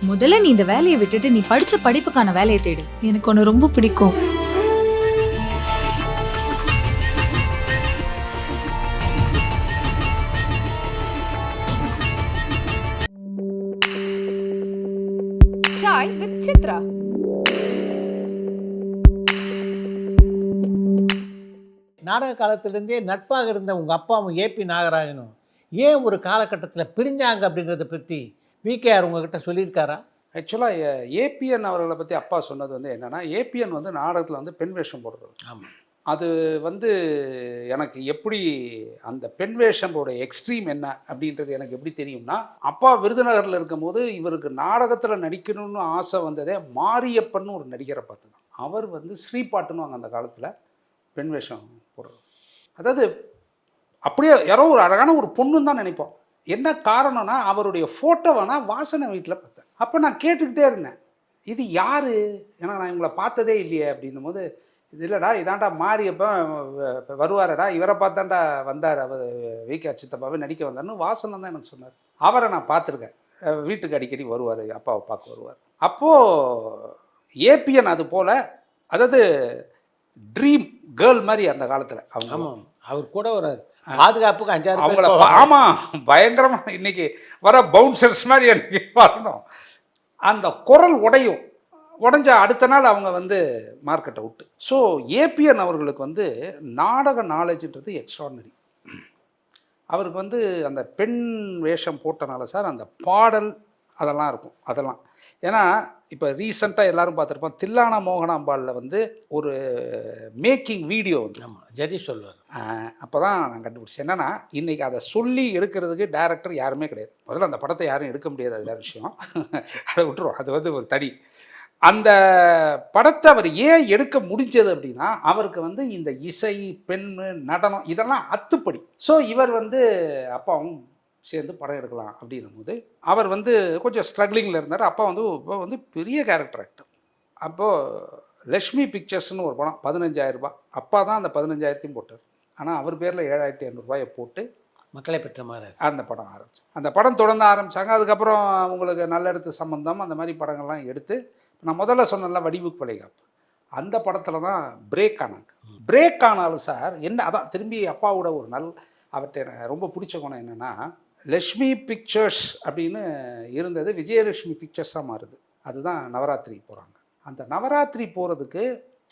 முதல்ல நீ இந்த வேலையை விட்டுட்டு நீ படிச்ச படிப்புக்கான வேலையை தேடு. எனக்கு உன்னை ரொம்ப பிடிக்கும். Chai with Chitra. நாடக காலத்திலேருந்தே நட்பாக இருந்த உங்கள் அப்பாவும் ஏபி நாகராஜனும் ஏன் ஒரு காலகட்டத்தில் பிரிஞ்சாங்க அப்படின்றத பற்றி விகேஆர் உங்ககிட்ட சொல்லியிருக்காரா? ஆக்சுவலாக ஏபிஎன் அவர்களை பற்றி அப்பா சொன்னது வந்து என்னென்னா, ஏபிஎன் வந்து நாடகத்தில் வந்து பெண் வேஷம் போடுறது. ஆமாம். அது வந்து எனக்கு எப்படி அந்த பெண் வேஷமோட எக்ஸ்ட்ரீம் என்ன அப்படின்றது எனக்கு எப்படி தெரியும்னா, அப்பா விருதுநகரில் இருக்கும்போது இவருக்கு நாடகத்தில் நடிக்கணும்னு ஆசை வந்ததே மாரியப்பன்னு ஒரு நடிகரை பார்த்து தான். அவர் வந்து ஸ்ரீபாட்டுன்னு வாங்க அந்த காலத்தில் பெண் வேஷம் போடுறது. அதாவது அப்படியே யாரோ ஒரு அழகான ஒரு பொண்ணுன்னு தான் நினைப்போம். என்ன காரணம்னா, அவருடைய ஃபோட்டோவை நான் வாசனை வீட்டில் பார்த்தேன். அப்போ நான் கேட்டுக்கிட்டே இருந்தேன், இது யார்? ஏன்னா நான் இவங்களை பார்த்ததே இல்லையே அப்படின்னும் போது, இது இல்லைடா இதாண்டா மாரியப்ப வருவாரடா, இவரை பார்த்தாண்டா வந்தார், அவர் விகே சித்தப்பாவே நடிக்க வந்தார்னு வாசனை தான் எனக்கு சொன்னார். அவரை நான் பார்த்துருக்கேன், வீட்டுக்கு அடிக்கடி வருவார், அப்பாவை பார்க்க வருவார். அப்போது ஏபிஎன் அது போல், அதாவது ட்ரீம் கேர்ள் மாதிரி அந்த காலத்தில் அவங்க. ஆமாம், அவர் கூட ஒரு பாதுகாப்புக்கு 5-6 அவங்கள ஆமாம் பயங்கரமாக இன்னைக்கு வர பவுன்சர்ஸ் மாதிரி எனக்கு வரணும். அந்த குரல் உடைஞ்ச அடுத்த நாள் அவங்க வந்து மார்க்கெட்டை விட்டு. ஸோ ஏபிஎன் அவர்களுக்கு வந்து நாடக நாலேஜ்ன்றது எக்ஸ்ட்ராடனரி. அவருக்கு வந்து அந்த பெண் வேஷம் போட்டனால சார் அந்த பாடல் அதெல்லாம் இருக்கும். அதெல்லாம் ஏன்னா இப்போ ரீசெண்டாக எல்லோரும் பார்த்துருப்போம், தில்லானா மோகனாம்பாலில் வந்து ஒரு மேக்கிங் வீடியோ வந்து. ஆமாம், ஜதி சொல்வார். அப்போ தான் நான் கண்டுபிடிச்சேன் என்னென்னா, இன்றைக்கி அதை சொல்லி எடுக்கிறதுக்கு டைரக்டர் யாருமே கிடையாது. முதல்ல அந்த படத்தை யாரும் எடுக்க முடியாது, அது வேறு விஷயம். அதை விட்டுருவோம், அது வந்து ஒரு தனி. அந்த படத்தை அவர் ஏன் எடுக்க முடிஞ்சது அப்படின்னா, அவருக்கு வந்து இந்த இசை, பெண், நடனம் இதெல்லாம் அத்துப்படி. ஸோ இவர் வந்து அப்பாவும் சேர்ந்து படம் எடுக்கலாம் அப்படின்னும் போது அவர் வந்து கொஞ்சம் ஸ்ட்ரகிளிங்கில் இருந்தார். அப்பா வந்து இப்போ வந்து பெரிய கேரக்டர் ஆக்டர். அப்போது லக்ஷ்மி பிக்சர்ஸ்னு ஒரு படம் 15,000 ரூபாய், அப்பா தான் அந்த 15,000 போட்டார். ஆனால் அவர் பேரில் 7,500 போட்டு மக்களை பெற்ற மாதிரி அந்த படம் ஆரம்பிச்சு. அந்த படம் தொடர்ந்து ஆரம்பித்தாங்க. அதுக்கப்புறம் அவங்களுக்கு நல்லெடுத்து சம்பந்தம் அந்த மாதிரி படங்கள்லாம் எடுத்து, நான் முதல்ல சொன்னல வடிவுக்கு வளைகாப்பு, அந்த படத்தில் தான் பிரேக் ஆனாங்க. பிரேக் ஆனாலும் சார் என்ன, அதான் திரும்பி அப்பாவோட ஒரு அவர்கிட்ட எனக்கு ரொம்ப பிடிச்ச குணம் என்னென்னா, லக்ஷ்மி பிக்சர்ஸ் அப்படின்னு இருந்தது விஜயலட்சுமி பிக்சர்ஸாக மாறுது. அதுதான் நவராத்திரி போகிறாங்க. அந்த நவராத்திரி போகிறதுக்கு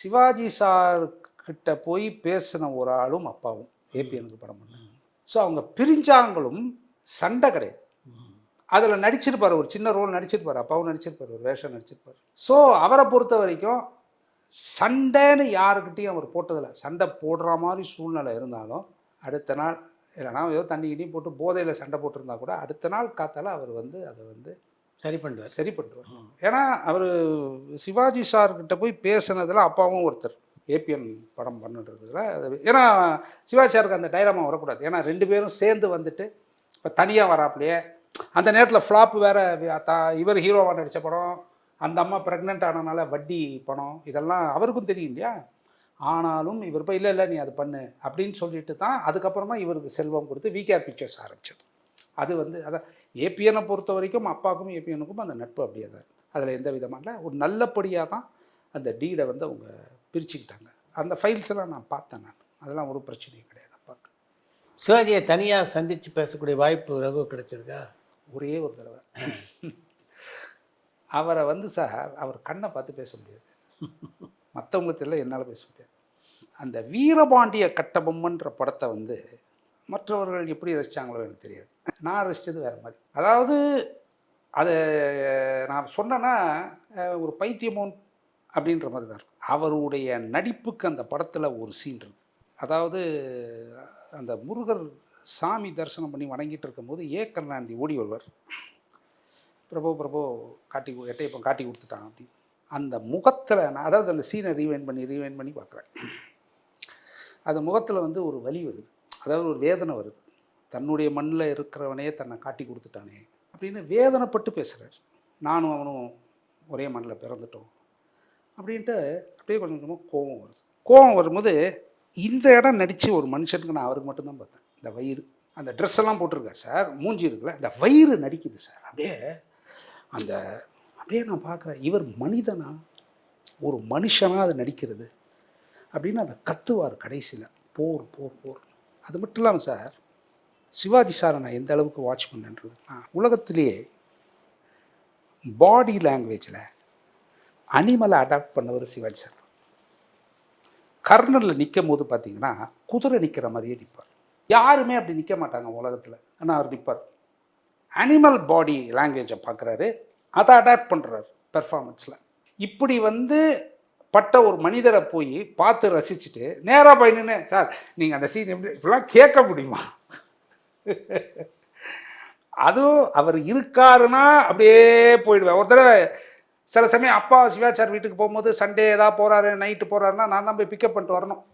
சிவாஜி சார்கிட்ட போய் பேசின ஒரு ஆளும் அப்பாவும் ஏபிஎனுக்கு படம் பண்ணாங்க. ஸோ அவங்க பிரிஞ்சாங்களும் சண்டை கிடையாது. அதில் நடிச்சிருப்பார், ஒரு சின்ன ரோல் நடிச்சிருப்பார், அப்பாவும் நடிச்சிருப்பார், ஒரு வேஷம் நடிச்சிருப்பார். ஸோ அவரை பொறுத்த வரைக்கும் சண்டைன்னு யாருக்கிட்டையும் அவர் போட்டதில்லை. சண்டை போடுற மாதிரி சூழ்நிலை இருந்தாலும் அடுத்த நாள் இல்லைனா ஏதோ தண்ணி கிண்ணி போட்டு போதையில் சண்டை போட்டிருந்தா கூட அடுத்த நாள் காத்தால அவர் வந்து அதை வந்து சரி பண்ணுவார். ஏன்னா அவர் சிவாஜி சார்கிட்ட போய் பேசுனதில் அப்பாவும் ஒருத்தர் ஏபிஎன் படம் பண்ணுறதுல. ஏன்னா சிவாஜி சாருக்கு அந்த டைலாமா வரக்கூடாது. ஏன்னா 2 பேரும் சேர்ந்து வந்துட்டு இப்போ தனியாக வராப்புலையே அந்த நேரத்தில் ஃப்ளாப் வேறு, இவர் ஹீரோவாக நடித்த படம், அந்த அம்மா ப்ரெக்னென்ட் ஆனனால வட்டி பணம், இதெல்லாம் அவருக்கும் தெரியும் இல்லையா. ஆனாலும் இவர் போய் இல்லை நீ அது பண்ணு அப்படின்னு சொல்லிட்டு தான் அதுக்கப்புறம் தான் இவருக்கு செல்வம் கொடுத்து விகேஆர் பிக்சர்ஸ் ஆரம்பிச்சது. அது வந்து அதான் ஏபிஎனை பொறுத்த வரைக்கும் அப்பாவுக்கும் ஏபிஎனுக்கும் அந்த நட்பு அப்படியே தான் இருக்குது. அதில் எந்த விதமான ஒரு நல்லபடியாக தான் அந்த டீலை வந்து அவங்க பிரிச்சுக்கிட்டாங்க. அந்த ஃபைல்ஸ் எல்லாம் நான் பார்த்தேன். நான் அதெல்லாம் ஒரு பிரச்சனையும் கிடையாது. அப்பாவுக்கு சிவாஜியை தனியாக சந்தித்து பேசக்கூடிய வாய்ப்பு ரகு கிடைச்சிருக்கா? ஒரே ஒரு தடவை. அவரை வந்து சார் அவர் கண்ணை பார்த்து பேச முடியாது, மற்றவங்களுக்கு எல்லாம் என்னால் பேச முடியாது. அந்த வீரபாண்டிய கட்டபொம்மன்ற படத்தை வந்து மற்றவர்கள் எப்படி ரசித்தாங்களோ எனக்கு தெரியாது, நான் ரசித்தது வேறு மாதிரி. அதாவது அதை நான் சொன்னேன்னா ஒரு பைத்தியமோன் அப்படின்ற மாதிரி தான் இருக்கும். அவருடைய நடிப்புக்கு அந்த படத்தில் ஒரு சீன் இருக்குது. அதாவது அந்த முருகர் சாமி தரிசனம் பண்ணி வணங்கிட்டு இருக்கும்போது கருணாநிதி ஓடி வருவார், பிரபு எட்டையப்பன் காட்டி கொடுத்துட்டான் அப்படின்னு. அந்த முகத்தில் நான் அதாவது அந்த சீனை ரீவைண்ட் பண்ணி பார்க்குறேன். அந்த முகத்தில் வந்து ஒரு வலி வருது, அதாவது ஒரு வேதனை வருது. தன்னுடைய மண்ணில் இருக்கிறவனே தன்னை காட்டி கொடுத்துட்டானே அப்படின்னு வேதனைப்பட்டு பேசுகிறார். நானும் அவனும் ஒரே மண்ணில் பிறந்துட்டோம் அப்படின்ட்டு அப்படியே கொஞ்சம் கொஞ்சமாக கோபம் வரும்போது இந்த இடம் நடித்து ஒரு மனுஷனுக்கு நான் அவருக்கு மட்டும்தான் பார்த்தேன். இந்த வயிறு, அந்த ட்ரெஸ் எல்லாம் போட்டிருக்கார் சார், மூஞ்சி இருக்குல்ல, இந்த வயிறு நடிக்குது சார். அப்படியே அந்த அப்படியே நான் பார்க்குறேன், இவர் மனிதனா, ஒரு மனுஷனாக அது நடிக்கிறது அப்படின்னு அதை கத்துவார் கடைசியில். போர் போர் போர். அது மட்டும் இல்லாமல் சார், சிவாஜி சாரை நான் எந்த அளவுக்கு வாட்ச் பண்ணேன்றது, உலகத்திலேயே பாடி லாங்குவேஜில் அனிமலை அடாப்ட் பண்ணவர் சிவாஜி சார். கர்னலில் நிற்கும் போது பார்த்தீங்கன்னா குதிரை நிற்கிற மாதிரியே நிற்பார். யாருமே அப்படி நிற்க மாட்டாங்க உலகத்தில், ஆனால் அவர் நிற்பார். அனிமல் பாடி லாங்குவேஜை பார்க்குறாரு, அதை அடாப்ட் பண்ணுறாரு பெர்ஃபார்மன்ஸில். இப்படி பட்ட ஒரு மனிதரை போய் பார்த்து ரசிச்சுட்டு நேராக போய் நின்று, சார் நீங்கள் அந்த சீன் எப்படி இப்படிலாம் கேட்க முடியுமா? அதுவும் அவர் இருக்காருன்னா அப்படியே போயிடுவேன். ஒரு தடவை சில சமயம் அப்பா சிவாச்சார் வீட்டுக்கு போகும்போது சண்டே ஏதாவது போகிறாரு, நைட்டு போகிறாருன்னா நான் தான் போய் பிக்கப் பண்ணிட்டு வரணும்.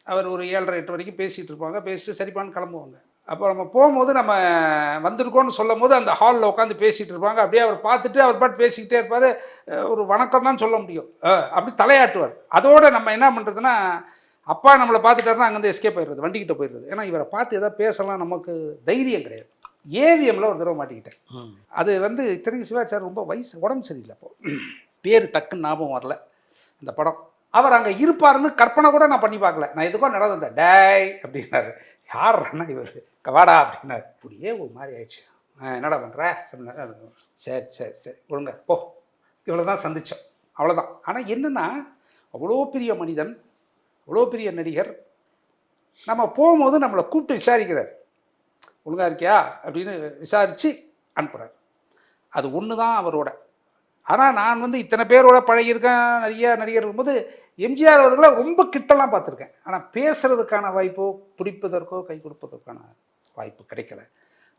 அவர் ஒரு 7:30 8 வரைக்கும் பேசிகிட்டு இருப்பாங்க. பேசிட்டு சரிப்பான்னு கிளம்புவாங்க. அப்போ நம்ம போகும்போது நம்ம வந்திருக்கோன்னு சொல்லும் போது அந்த ஹாலில் உட்காந்து பேசிகிட்டு இருப்பாங்க. அப்படியே அவர் பார்த்துட்டு அவர் பாட்டு பேசிக்கிட்டே இருப்பார். ஒரு வணக்கம் தான் சொல்ல முடியும், அப்படி தலையாட்டுவார். அதோடு நம்ம என்ன பண்ணுறதுன்னா, அப்பா நம்மளை பார்த்துட்டாருன்னா அங்கேருந்து எஸ்கேப் ஆயிடுறது, வண்டிக்கிட்ட போயிடுறது. ஏன்னா இவரை பார்த்து எதாவது பேசலாம் நமக்கு தைரியம் கிடையாது. ஏவிஎம்மில் ஒரு தடவை மாட்டிக்கிட்டேன். அது இத்தனைக்கு சிவாச்சார் ரொம்ப வயசு, உடம்பு சரியில்லை. அப்போ பேர் டக்குன்னு ஞாபகம் வரல அந்த படம். அவர் அங்கே இருப்பாருன்னு கற்பனை கூட நான் பண்ணி பார்க்கல. நான் எதுக்கோ நடந்தேன், டேய் அப்படின்னாரு. யார்னா இவர், வாடா அப்படின்னாரு. இப்படியே ஒரு மாதிரி ஆயிடுச்சு. என்னடா பண்ணுற அப்படின்னாரு. சரி சரி சரி ஒழுங்க போ, இவ்வளோ தான் சந்தித்தோம், அவ்வளோதான். ஆனால் என்னென்னா, அவ்வளோ பெரிய மனிதன், அவ்வளோ பெரிய நடிகர், நம்ம போகும்போது நம்மளை கூப்பிட்டு விசாரிக்கிறார், ஒழுங்காக இருக்கியா அப்படின்னு விசாரித்து அனுப்புகிறார். அது ஒன்று தான் அவரோட. ஆனால் நான் இத்தனை பேரோட பழகியிருக்கேன், நிறைய நடிகர்கள் போது எம்ஜிஆர் அவர்களை ரொம்ப கிட்டலாம் பார்த்துருக்கேன். ஆனால் பேசுகிறதுக்கான வாய்ப்போ பிடிப்பதற்கோ கை கொடுப்பதற்கான வாய்ப்பு கிடைக்கல.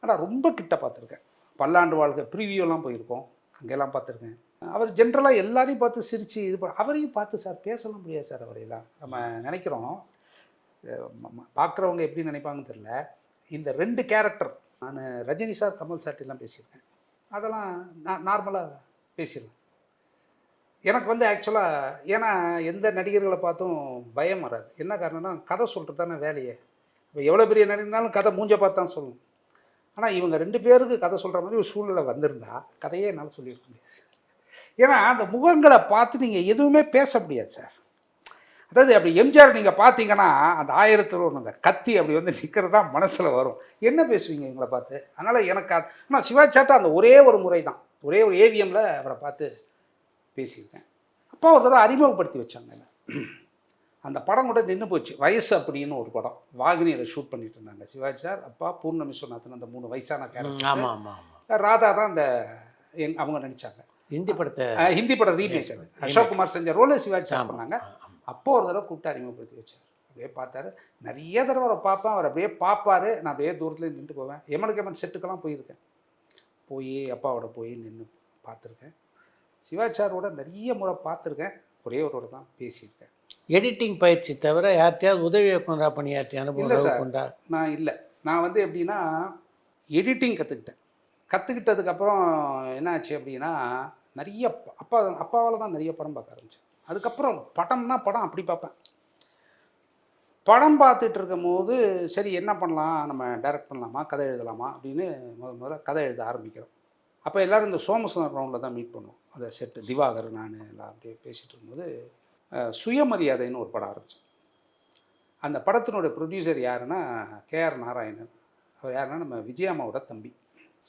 ஆனால் ரொம்ப கிட்ட பார்த்துருக்கேன். பல்லாண்டு வாழ்க்கை ப்ரீவியூலாம் போயிருக்கோம், அங்கெல்லாம் பார்த்துருக்கேன். அவர் ஜென்ரலாக எல்லாரையும் பார்த்து சிரித்து இது அவரையும் பார்த்து சார் பேசலாம் முடியாது சார். அவரையெல்லாம் நம்ம நினைக்கிறோம், பார்க்குறவங்க எப்படி நினைப்பாங்கன்னு தெரில. இந்த 2 கேரக்டர், நான் ரஜினி சார் கமல் சார்ட்டெல்லாம் பேசியிருக்கேன், அதெல்லாம் நான் நார்மலாக பேசிடுவேன். எனக்கு ஆக்சுவலாக ஏன்னா எந்த நடிகர்களை பார்த்தும் பயம் வராது. என்ன காரணம்னா, கதை சொல்கிறது தானே வேலையே. இப்போ எவ்வளோ பெரிய நடிகர்னாலும் கதை மூஞ்ச பார்த்து தான் சொல்லணும். ஆனால் இவங்க 2 பேருக்கு கதை சொல்கிற மாதிரி ஒரு சூழ்நிலை வந்திருந்தா கதையே என்னால் சொல்லியிருக்க முடியாது. ஏன்னா அந்த முகங்களை பார்த்து நீங்கள் எதுவுமே பேச முடியாது சார். அதாவது அப்படி எம்ஜிஆர் நீங்கள் பார்த்தீங்கன்னா அந்த 1001 அந்த கத்தி அப்படி நிற்கிறது தான் மனசில் வரும். என்ன பேசுவீங்க இவங்களை பார்த்து? அதனால் எனக்கு ஆனால் சிவாஜி சார்ட்ட அந்த ஒரே ஒரு முறை தான், ஒரே ஒரு ஏவிஎம்மில் அவரை பார்த்து பேசியிருக்கேன். அப்பா ஒரு தடவை அறிமுகப்படுத்தி வச்சாங்க. அந்த படம் கூட நின்று போச்சு. வயசு அப்படின்னு ஒரு படம் வாகினியில் ஷூட் பண்ணிட்டு இருந்தாங்க. சிவாஜி சார், அப்பா, பூர்ண விஸ்வநாதன், அந்த 3 வயசான கேரக்டர். ஆமாம் ஆமாம் ஆமாம். ராதா தான் அந்த அவங்க நடித்தாங்க. ஹிந்தி படம் ரீமேக். அசோக் குமார் செஞ்ச ரோல் சிவாஜி சார் பண்ணாங்க. அப்போ ஒரு தடவை கூப்பிட்டு அறிமுகப்படுத்தி வச்சார். அப்படியே பார்த்தாரு. நிறைய தடவை அவரை பார்ப்பேன், அவர் அப்படியே பார்ப்பார். நான் அப்படியே தூரத்தில் நின்று போவேன். எமன் செட்டுக்கெல்லாம் போயிருக்கேன். போய் அப்பாவோட போய் நின்று பார்த்துருக்கேன். சிவாஜி சாரோட நிறைய முறை பார்த்துருக்கேன். ஒரே ஒரு தான் பேசியிருக்கேன். எடிட்டிங் பயிற்சி தவிர யார்ட்டையாவது உதவி இயக்குனராக பணியாற்றி அனுபவம் இல்லை சார். நான் இல்லை. நான் எப்படின்னா எடிட்டிங் கற்றுக்கிட்டதுக்கப்புறம் என்ன ஆச்சு அப்படின்னா, நிறைய அப்பாவால் தான் நிறைய படம் பார்க்க ஆரம்பித்தேன். அதுக்கப்புறம் படம் அப்படி பார்ப்பேன். படம் பார்த்துட்டு இருக்கும் போது சரி என்ன பண்ணலாம், நம்ம டைரக்ட் பண்ணலாமா, கதை எழுதலாமா அப்படின்னு முதல்ல கதை எழுத ஆரம்பிக்கிறோம். அப்போ எல்லோரும் இந்த சோமசுந்தர ரவுண்டில் தான் மீட் பண்ணுவோம். அதை செட்டு திவாகர் நான் எல்லாம் அப்படியே பேசிகிட்டு இருக்கும்போது சுயமரியாதைன்னு ஒரு படம் ஆரம்பித்தோம். அந்த படத்தினுடைய ப்ரொடியூசர் யாருன்னா கேஆர் நாராயணன். அவர் யாருன்னா நம்ம விஜயம்மாவோட தம்பி.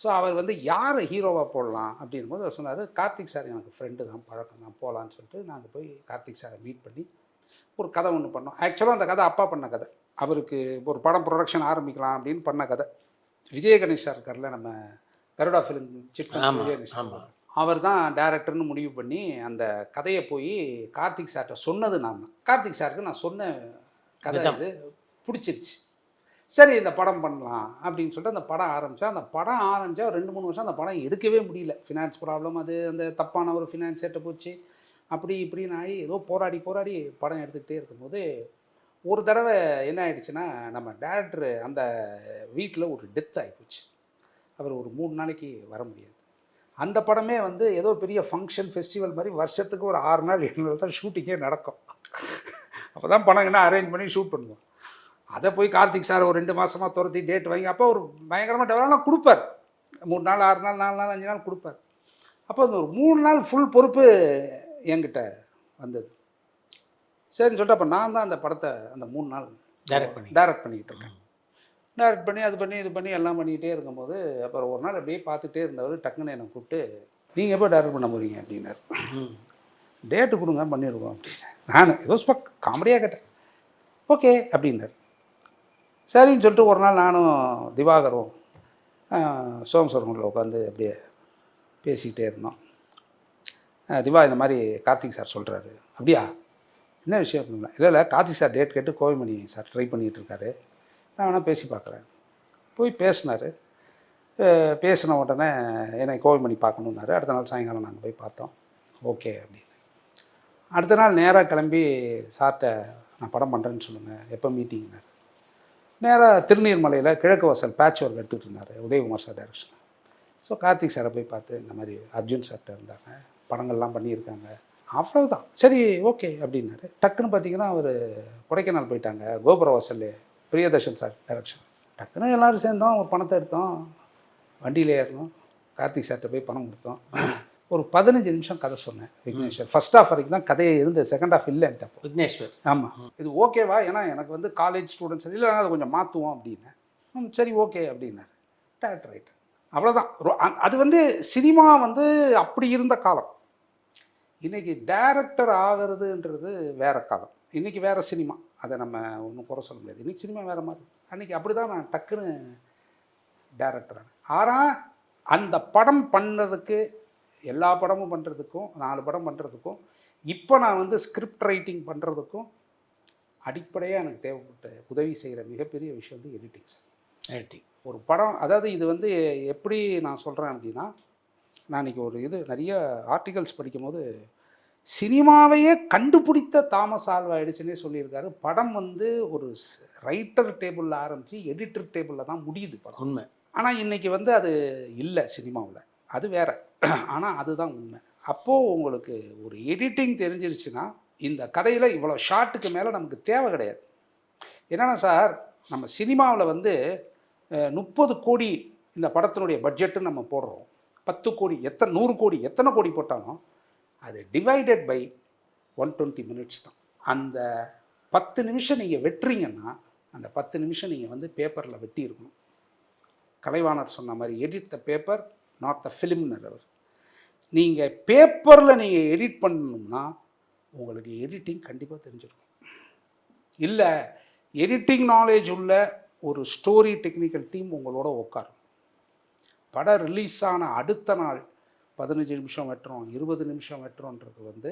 ஸோ அவர் யாரை ஹீரோவாக போடலாம் அப்படின் போது அவர் சொன்னார், கார்த்திக் சார் எனக்கு ஃப்ரெண்டு தான், பழக்கம் தான், போகலான்னு சொல்லிட்டு நாங்கள் போய் கார்த்திக் சாரை மீட் பண்ணி ஒரு கதை ஒன்று பண்ணோம். ஆக்சுவலாக அந்த கதை அப்பா பண்ண கதை. அவருக்கு ஒரு படம் ப்ரொடக்ஷன் ஆரம்பிக்கலாம் அப்படின்னு பண்ண கதை. விஜய கணேஷா இருக்கார்ல, நம்ம கருடா ஃபிலிம் சிப் விஜய கணேஷ், அவர் தான் டைரக்டர்னு முடிவு பண்ணி அந்த கதையை போய் கார்த்திக் சார்கிட்ட சொன்னது நான் தான். கார்த்திக் சாருக்கு நான் சொன்ன கதை இது பிடிச்சிருச்சு. சரி இந்த படம் பண்ணலாம் அப்படின்னு சொல்லிட்டு அந்த படம் ஆரம்பித்தா 2-3 வருஷம் அந்த படம் எடுக்கவே முடியல. ஃபினான்ஸ் ப்ராப்ளம், அது அந்த தப்பான ஒரு ஃபினான்ஸ் செட்டை போச்சு, அப்படி இப்படின்னு ஆகி ஏதோ போராடி படம் எடுத்துக்கிட்டே இருக்கும்போது ஒரு தடவை என்ன ஆகிடுச்சுன்னா, நம்ம டேரக்டர் அந்த வீட்டில் ஒரு டெத் ஆகிப்போச்சு. அவர் ஒரு 3 நாளைக்கு வர முடியாது. அந்த படமே ஏதோ பெரிய ஃபங்க்ஷன் ஃபெஸ்டிவல் மாதிரி வருஷத்துக்கு ஒரு 6 நாள் 7 நாள் தான் ஷூட்டிங்கே நடக்கும். அப்போ தான் படங்கன்னா அரேஞ்ச் பண்ணி ஷூட் பண்ணுவோம். அதை போய் கார்த்திக் சார் ஒரு 2 மாதமாக துரத்தி டேட் வாங்கி அப்போ ஒரு பயங்கரமாக டெவலப்லாம் கொடுப்பார். 3 நாள் 6 நாள் 4 நாள் 5 நாள் கொடுப்பார். அப்போ அந்த ஒரு 3 நாள் ஃபுல் பொறுப்பு என்கிட்ட வந்தது. சரின்னு சொல்லிட்டு அப்போ நான் தான் அந்த படத்தை அந்த 3 நாள் டைரக்ட் பண்ணிக்கிட்டு இருக்கேன். டைரக்ட் பண்ணி அது பண்ணி இது பண்ணி எல்லாம் பண்ணிக்கிட்டே இருக்கும்போது அப்புறம் ஒரு நாள் அப்படியே பார்த்துட்டே இருந்தவர் டக்குன்னு என்னை கூப்பிட்டு, நீங்கள் எப்போ டைரக்ட் பண்ண போகிறீங்க அப்படின்னாரு. டேட்டு கொடுங்க பண்ணிவிடுவோம் அப்படின்னு. நான் ஏதோ சும்மா காமெடியாக கேட்டேன். ஓகே அப்படின்னாரு. சரின்னு சொல்லிட்டு ஒரு நாள் நானும் திவாகரும் சோமசுவரங்களில் உட்காந்து அப்படியே பேசிக்கிட்டே இருந்தோம். திவா இந்த மாதிரி கார்த்திக் சார் சொல்கிறாரு. அப்படியா, என்ன விஷயம் அப்படின்னா, இல்லை கார்த்திக் சார் டேட் கேட்டு கோவிமணி சார் ட்ரை பண்ணிகிட்டு இருக்காரு, நான் வேணால் பேசி பார்க்குறேன். போய் பேசினார். பேசின உடனே என்னை கோவிமணி பார்க்கணுன்னாரு. அடுத்த நாள் சாயங்காலம் நாங்கள் போய் பார்த்தோம். ஓகே அப்படின்னு. அடுத்த நாள் நேராக கிளம்பி சார்கிட்ட நான் படம் பண்ணுறேன்னு சொல்லுங்கள், எப்போ மீட்டிங்னார். நேராக திருநீர்மலையில் கிழக்கு வாசல் பேட்ச் ஒர்க் எடுத்துகிட்டு இருந்தார் Udhayakumar sir direction. So Karthik சாரை போய் பார்த்து இந்த மாதிரி அர்ஜுன் சார்கிட்ட இருந்தாங்க, படங்கள்லாம் பண்ணியிருக்காங்க, அவ்வளவுதான். சரி ஓகே அப்படின்னாரு. டக்குன்னு பார்த்தீங்கன்னா அவர் கொடைக்கானல் போயிட்டாங்க. கோபுர வாசல் பிரியதர்ஷன் சார் டைரக்ஷன். டக்குன்னு எல்லோரும் சேர்ந்தோம், ஒரு பணத்தை எடுத்தோம், வண்டியில் ஏறணும், கார்த்திக் சார்கிட்ட போய் பணம் கொடுத்தோம். ஒரு 15 நிமிஷம் கதை சொன்னேன் விக்னேஸ்வர். ஃபர்ஸ்ட் ஹாஃப் வரைக்கும் தான் கதையை இருந்தது, செகண்ட் ஹாஃப் இல்லைன்ட்டு அப்போ விக்னேஸ்வர். ஆமாம், இது ஓகேவா, ஏன்னா எனக்கு வந்து காலேஜ் ஸ்டூடெண்ட்ஸ் இல்லை, அதை கொஞ்சம் மாற்றுவோம் அப்படின்னு. சரி ஓகே அப்படின்னாரு. டேரக்டர் ரைட், அவ்வளோதான். அது வந்து சினிமா வந்து அப்படி இருந்த காலம். இன்றைக்கி டைரக்டர் ஆகிறதுன்றது வேறு காலம், இன்றைக்கி வேறு சினிமா. அதை நம்ம ஒன்றும் குறை சொல்ல முடியாது. இன்றைக்கி சினிமா வேறு மாதிரி. அன்றைக்கி அப்படி தான் நான் டக்குன்னு டைரக்டர் ஆனேன். ஆனால் அந்த படம் பண்ணதுக்கு, எல்லா படமும் பண்ணுறதுக்கும், 4 படம் பண்ணுறதுக்கும், இப்போ நான் வந்து ஸ்கிரிப்ட் ரைட்டிங் பண்ணுறதுக்கும் அடிப்படையாக எனக்கு தேவைப்பட்ட உதவி செய்கிற மிகப்பெரிய விஷயம் வந்து எடிட்டிங் சார். எடிட்டிங் ஒரு படம், அதாவது இது வந்து எப்படி நான் சொல்கிறேன் அப்படின்னா, நான் இன்றைக்கி ஒரு இது நிறைய ஆர்டிகல்ஸ் படிக்கும்போது சினிமாவையே கண்டுபிடித்த தாமஸ் ஆல்வா எடிசனே சொல்லியிருக்காரு, படம் வந்து ஒரு ரைட்டர் டேபிளில் ஆரம்பித்து எடிட்டர் டேபிளில் தான் முடியுது படம். உண்மை. ஆனால் இன்றைக்கி வந்து அது இல்லை சினிமாவில், அது வேறு. ஆனால் அதுதான் உண்மை. அப்போது உங்களுக்கு ஒரு எடிட்டிங் தெரிஞ்சிருச்சுன்னா இந்த கதையில் இவ்வளோ ஷார்ட்டுக்கு மேலே நமக்கு தேவை கிடையாது. என்னென்னா சார், நம்ம சினிமாவில் வந்து 30 கோடி இந்த படத்தினுடைய பட்ஜெட்டுன்னு நம்ம போடுறோம். 10 கோடி, 100 கோடி, எத்தனை கோடி போட்டாலும் அது டிவைடட் பை 120 மினிட்ஸ் தான். அந்த 10 நிமிஷம் நீங்கள் வெட்டுறீங்கன்னா அந்த 10 நிமிஷம் நீங்கள் வந்து பேப்பரில் வெட்டி இருக்கணும். கலைவாணர் சொன்ன மாதிரி edit the paper not the ஃபிலிம்னர் அவர். நீங்கள் பேப்பரில் நீங்கள் எடிட் பண்ணணும்னா உங்களுக்கு எடிட்டிங் கண்டிப்பாக தெரிஞ்சிருக்கும். இல்லை எடிட்டிங் நாலேஜ் உள்ள ஒரு ஸ்டோரி டெக்னிக்கல் டீம் உங்களோட உட்காரும். படம் ரிலீஸ் ஆன அடுத்த நாள் 15 நிமிஷம் வெட்டுறோம், 20 நிமிஷம் வெட்டுறோன்றது வந்து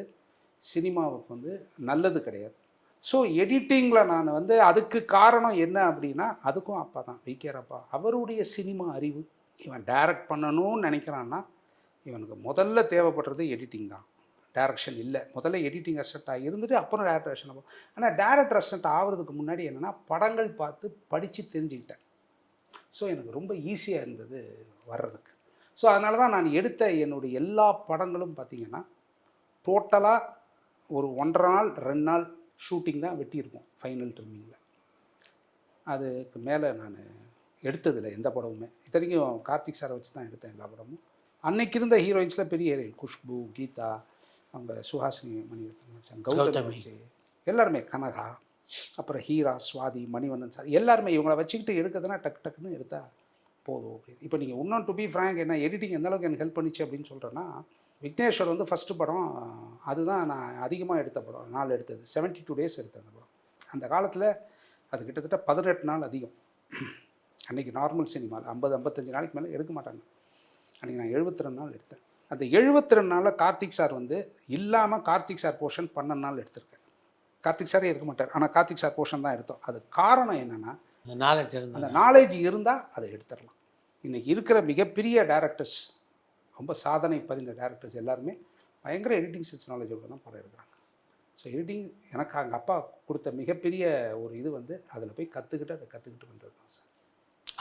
சினிமாவுக்கு வந்து நல்லது கிடையாது. ஸோ எடிட்டிங்கில் நான் வந்து அதுக்கு காரணம் என்ன அப்படின்னா, அதுக்கும் அப்பா தான் விகேஆர் அப்பா. அவருடைய சினிமா அறிவு. இவன் டைரக்ட் பண்ணணும்னு நினைக்கிறான்னா இவனுக்கு முதல்ல தேவைப்படுறது எடிட்டிங் தான், டைரக்ஷன் இல்லை. முதல்ல எடிட்டிங் அசிஸ்டண்ட்டாக இருந்துட்டு அப்புறம் டேரக்டர் அசிஸ்டன்ட். ஆனால் டேரக்டர் அசிஸ்டண்ட் ஆகிறதுக்கு முன்னாடி என்னென்னா படங்கள் பார்த்து படித்து தெரிஞ்சுக்கிட்டேன். ஸோ எனக்கு ரொம்ப ஈஸியாக இருந்தது வர்றதுக்கு. ஸோ அதனால தான் நான் எடுத்த என்னுடைய எல்லா படங்களும் பார்த்திங்கன்னா டோட்டலாக ஒரு 1.5 நாள் 2 நாள் ஷூட்டிங் தான் வெட்டியிருக்கோம் ஃபைனல் ட்ரிம்மிங்கில். அதுக்கு மேலே நான் எடுத்ததில்லை எந்த படமுமே. இத்தனைக்கும் கார்த்திக் சாரை வச்சு தான் எடுத்தேன் எல்லா படமும். அன்னைக்கு இருந்த ஹீரோயின்ஸில் பெரிய ஹீரோயின் குஷ்பு, கீதா, அவங்க சுஹாசினி மணிரத்னம், கௌதமி, எல்லாருமே, கனகா, அப்புறம் ஹீரா, சுவாதி, மணிவண்ணன் சார், எல்லாருமே இவங்களை வச்சுக்கிட்டு எடுக்கிறதுனா டக்கு டக்குன்னு எடுத்தால் போதும் அப்படின்னு. இப்போ நீங்கள் இன்னும் டு பி ஃப்ராங்க், என்ன எடிட்டிங் எந்தளவுக்கு எனக்கு ஹெல்ப் பண்ணிச்சு அப்படின்னு சொல்கிறேன்னா, விக்னேஸ்வர் வந்து ஃபஸ்ட்டு படம் அதுதான் நான் அதிகமாக எடுத்த படம். நாள் எடுத்தது 72 டேஸ் எடுத்தேன் அந்த படம். அந்த காலத்தில் அது கிட்டத்தட்ட 18 நாள் அதிகம். அன்றைக்கி நார்மல் சினிமாவில் 50-55 நாளைக்கு மேலே எடுக்க மாட்டாங்க. அன்றைக்கி நான் 72 நாள் எடுத்தேன். அந்த 72 நாளில் கார்த்திக் சார் வந்து இல்லாமல் கார்த்திக் சார் போர்ஷன் 12 நாள் எடுத்திருக்கேன். கார்த்திக் சாரே இருக்க மாட்டார், ஆனால் கார்த்திக் சார் போர்ஷன் தான் எடுத்தோம். அது காரணம் என்னென்னா அந்த நாலேஜ் இருந்தால் அதை எடுத்துடலாம். இன்றைக்கி இருக்கிற மிகப்பெரிய டேரக்டர்ஸ், ரொம்ப சாதனை பதிந்த டேரக்டர்ஸ் எல்லாருமே பயங்கர எடிட்டிங் ஸ்கில்ஸ் நாலேஜோடு தான் படம் எடுக்கிறாங்க. ஸோ எடிட்டிங் எனக்கு எங்கள் அப்பா கொடுத்த மிகப்பெரிய ஒரு இது வந்து அதில் போய் அதை கற்றுக்கிட்டு வந்தது தான் சார்.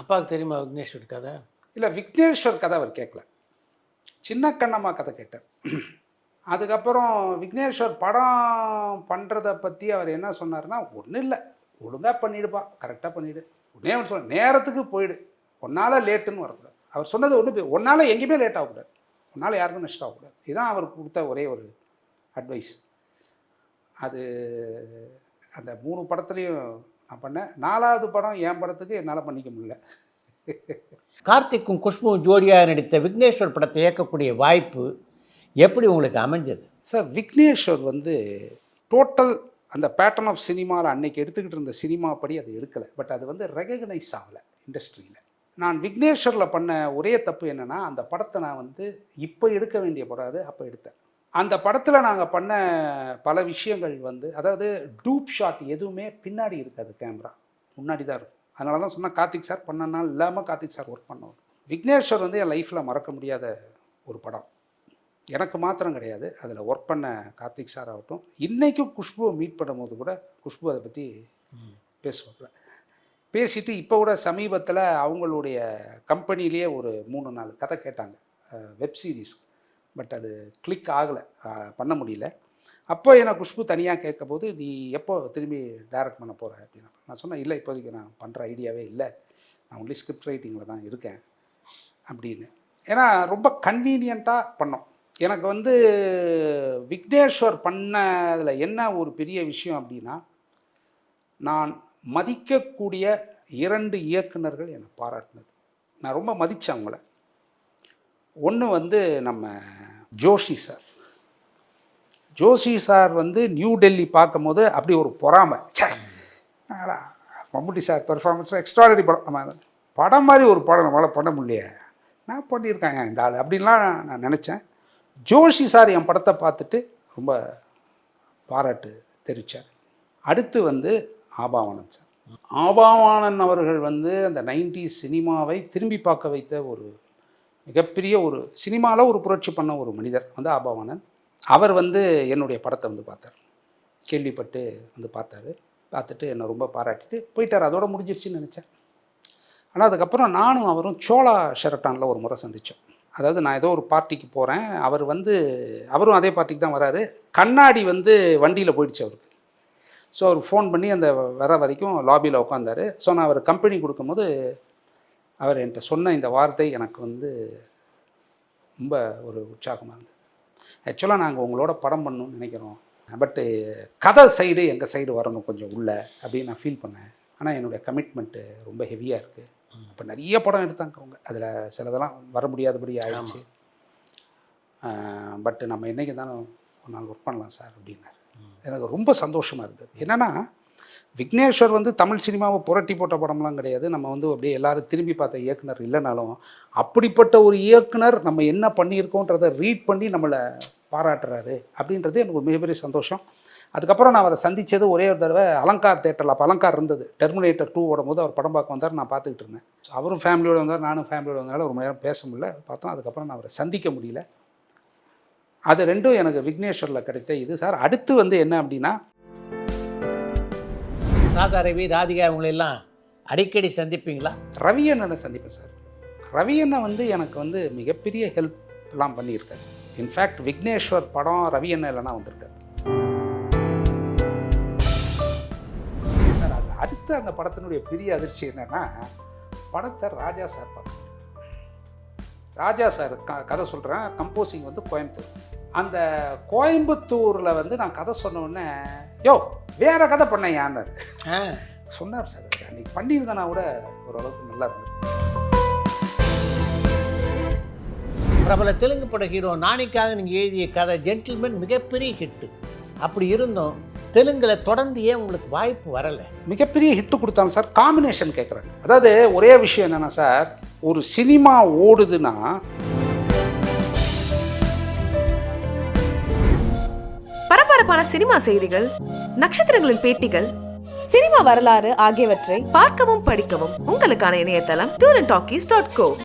அப்பாவுக்கு தெரியுமா விக்னேஸ்வர் கதை? இல்லை, விக்னேஸ்வர் கதை அவர் கேட்கல, சின்ன கண்ணம்மா கதை கேட்டார். அதுக்கப்புறம் விக்னேஸ்வர் படம் பண்ணுறதை பற்றி அவர் என்ன சொன்னார்னா, ஒன்றும் இல்லை, ஒழுங்காக பண்ணிவிடுப்பா, கரெக்டாக பண்ணிவிடு, உடனே அவர் சொன்ன நேரத்துக்கு போயிடு, ஒன்றால் லேட்டுன்னு வரக்கூடாது. அவர் சொன்னது ஒன்று, ஒன்றால் எங்கேயுமே லேட் ஆகக்கூடாது, உன்னால் யாருக்கும் நஷ்டம் ஆகக்கூடாது. இதுதான் அவருக்கு கொடுத்த ஒரே ஒரு அட்வைஸ். அது அந்த 3 படத்துலையும் நான் பண்ணேன். 4வது படம் என் படத்துக்கு என்னால் பண்ணிக்க முடியல. கார்த்திக்கும் குஷ்புவும் ஜோடியாக நடித்த விக்னேஸ்வர் படத்தை இயக்கக்கூடிய வாய்ப்பு எப்படி உங்களுக்கு அமைஞ்சது? சார், விக்னேஸ்வர் வந்து டோட்டல் அந்த பேட்டர்ன் ஆஃப் சினிமாவில் அன்னைக்கு எடுத்துக்கிட்டு இருந்த சினிமா படி அது எடுக்கலை. பட் அது வந்து ரெகக்னைஸ் ஆகலை இண்டஸ்ட்ரியில். நான் விக்னேஸ்வரில் பண்ண ஒரே தப்பு என்னென்னா, அந்த படத்தை நான் வந்து இப்போ எடுக்க வேண்டிய படம் அது அப்போ எடுத்தேன். அந்த படத்தில் நாங்கள் பண்ண பல விஷயங்கள் வந்து, அதாவது டூப் ஷாட் எதுவுமே பின்னாடி இருக்காது, கேமரா முன்னாடி தான் இருக்கும். அதனால தான் சொன்னால் கார்த்திக் சார் பண்ணனால இல்லாமல் கார்த்திக் சார் ஒர்க் பண்ணோம். விக்னேஸ்வர் வந்து என் லைஃப்பில் மறக்க முடியாத ஒரு படம். எனக்கு மாத்திரம் கிடையாது, அதில் ஒர்க் பண்ண கார்த்திக் சார் ஆகட்டும். இன்றைக்கும் குஷ்புவை மீட் பண்ணும்போது கூட குஷ்பு அதை பற்றி பேசுவாங்க. பேசிட்டு இப்போ கூட சமீபத்தில் அவங்களுடைய கம்பெனிலேயே ஒரு 3-4 கதை கேட்டாங்க, வெப் சீரிஸ். பட் அது கிளிக் ஆகலை, பண்ண முடியல. அப்போ என்னை குஷ்பு தனியாக கேட்கும்போது, நீ எப்போ திரும்பி டைரக்ட் பண்ண போகிற அப்படின்னா, நான் சொன்னேன், இல்லை இப்போதைக்கு நான் பண்ணுற ஐடியாவே இல்லை, நான் ஒன்லி ஸ்கிரிப்ட் ரைட்டிங்கில் தான் இருக்கேன் அப்படின்னு. ஏன்னா ரொம்ப கன்வீனியண்ட்டாக பண்ணோம். எனக்கு வந்து விக்னேஸ்வர் பண்ணதில் என்ன ஒரு பெரிய விஷயம் அப்படின்னா, நான் மதிக்கக்கூடிய 2 இயக்குனர்கள் என்னை பாராட்டினது. நான் ரொம்ப மதித்தேன் அவங்கள. ஒன்று வந்து நம்ம ஜோஷி சார். ஜோஷி சார் வந்து நியூ டெல்லி பார்க்கும்போது அப்படி ஒரு பொறாமை, மம்முட்டி சார் பெர்ஃபார்மன்ஸில் எக்ஸ்ட்ராடனரி படம், படம் மாதிரி ஒரு படம் நம்மளால் பண்ண முடியலையே, நான் பண்ணியிருக்காங்க இந்த ஆள் அப்படின்லாம் நான் நினச்சேன். ஜோஷி சார் என் படத்தை பார்த்துட்டு ரொம்ப பாராட்டு தெரிவித்தார். அடுத்து வந்து ஆபாவானன் சார். ஆபாவானன் அவர்கள் வந்து அந்த 90s சினிமாவை திரும்பி பார்க்க வைத்த ஒரு மிகப்பெரிய ஒரு சினிமாவில் ஒரு புரட்சி பண்ண ஒரு மனிதர் வந்து ஆபாவானன். அவர் வந்து என்னுடைய படத்தை வந்து பார்த்தார், கேள்விப்பட்டு வந்து பார்த்துட்டு என்னை ரொம்ப பாராட்டிட்டு போயிட்டார். அதோடு முடிஞ்சிருச்சுன்னு நினச்சேன். ஆனால் அதுக்கப்புறம் நானும் அவரும் சோழா ஷெரட்டானில் ஒரு முறை சந்தித்தோம். அதாவது நான் ஏதோ ஒரு பார்ட்டிக்கு போகிறேன், அவரும் அதே பார்ட்டிக்கு தான் வராரு. கண்ணாடி வந்து வண்டியில் போயிடுச்சு அவருக்கு. ஸோ அவர் ஃபோன் பண்ணி அந்த வர வரைக்கும் லாபியில் உட்காந்தார். ஸோ நான் அவர் கம்பெனி கொடுக்கும்போது அவர் என்கிட்ட சொன்ன இந்த வார்த்தை எனக்கு வந்து ரொம்ப ஒரு உற்சாகமாக இருந்தது. ஆக்சுவலாக நாங்கள் உங்களோட படம் பண்ணணும்னு நினைக்கிறோம், பட்டு கதை சைடு எங்கள் சைடு வரணும் கொஞ்சம் உள்ள அப்படின்னு நான் ஃபீல் பண்ணேன். ஆனால் என்னுடைய கமிட்மெண்ட்டு ரொம்ப ஹெவியாக இருக்குது. இப்போ நிறைய படம் எடுத்தாங்க அவங்க, அதில் சிலதெல்லாம் வர முடியாதபடி ஆயிடுச்சு. பட்டு நம்ம என்றைக்கு தானே ஒரு நாள் ஒர்க் பண்ணலாம் சார் அப்படின்னாரு. எனக்கு ரொம்ப சந்தோஷமாக இருந்தது. என்னென்னா, விக்னேஸ்வர் வந்து தமிழ் சினிமாவை புரட்டி போட்ட படம்லாம் கிடையாது. நம்ம வந்து அப்படியே எல்லோரும் திரும்பி பார்த்த இயக்குனர் இல்லைனாலும், அப்படிப்பட்ட ஒரு இயக்குனர் நம்ம என்ன பண்ணியிருக்கோன்றதை ரீட் பண்ணி நம்மளை பாராட்டுறாரு அப்படின்றது எனக்கு ஒரு மிகப்பெரிய சந்தோஷம். அதுக்கப்புறம் நான் அவரை சந்தித்தது ஒரே ஒரு தடவை அலங்கார் தேட்டரில். அப்போ அலங்கார் இருந்தது. டெர்மினேட்டர் 2 ஓடும்போது அவர் படம் பார்க்க வந்தார், நான் பார்த்துக்கிட்டு இருந்தேன். அவரும் ஃபேமிலியோடு வந்தார், நானும் ஃபேமிலியோடு வந்தனால ஒரு மணி நேரம் பேச முடியல, பார்த்தோம். அதுக்கப்புறம் நான் அவரை சந்திக்க முடியல. அது 2ம் எனக்கு விக்னேஸ்வரில் கிடைத்த இது சார். அடுத்து வந்து என்ன அப்படின்னா, ராதா ரவி, ராதிகா இவங்களெல்லாம் அடிக்கடி சந்திப்பீங்களா? ரவி அண்ணனை சந்திப்பேன் சார். ரவி அண்ணன் வந்து எனக்கு வந்து மிகப்பெரிய ஹெல்ப்லாம் பண்ணியிருக்காரு. இன்ஃபேக்ட் விக்னேஸ்வர் படம் ரவி அண்ணன் இல்லைனா வந்திருக்காரு சார். அது அடுத்து அந்த படத்தினுடைய பெரிய அதிர்ச்சி என்னென்னா, படத்தை ராஜா சார் பார்க்கணும். ராஜா சார் கதை சொல்கிறேன், கம்போசிங் வந்து கோயம்புத்தூர். அந்த கோயம்புத்தூரில் வந்து நான் கதை சொன்னோடனே, யோ வேறு கதை பண்ணேன் யான்னார் சொன்னார் சார். அன்றைக்கி பண்ணியிருந்தேன்னா கூட ஓரளவுக்கு நல்லா இருந்தது. பிரபல தெலுங்கு பட ஹீரோ நானிக்காக நீங்கள் எழுதிய கதை ஜென்டில்மேன் மிகப்பெரிய ஹிட்டு. அப்படி இருந்தும் தெலுங்கில் தொடர்ந்து ஏன் உங்களுக்கு வாய்ப்பு வரலை? மிகப்பெரிய ஹிட்டு கொடுத்தாங்க சார். காம்பினேஷன் கேட்குறாங்க. அதாவது ஒரே விஷயம் என்னென்னா சார், ஒரு சினிமா ஓடுதுன்னா பரபரப்பான சினிமா செய்திகள், நட்சத்திரங்களின் பேட்டிகள், சினிமா வரலாறு ஆகியவற்றை பார்க்கவும் படிக்கவும் உங்களுக்கான இணையதளம் tourantalkies.co.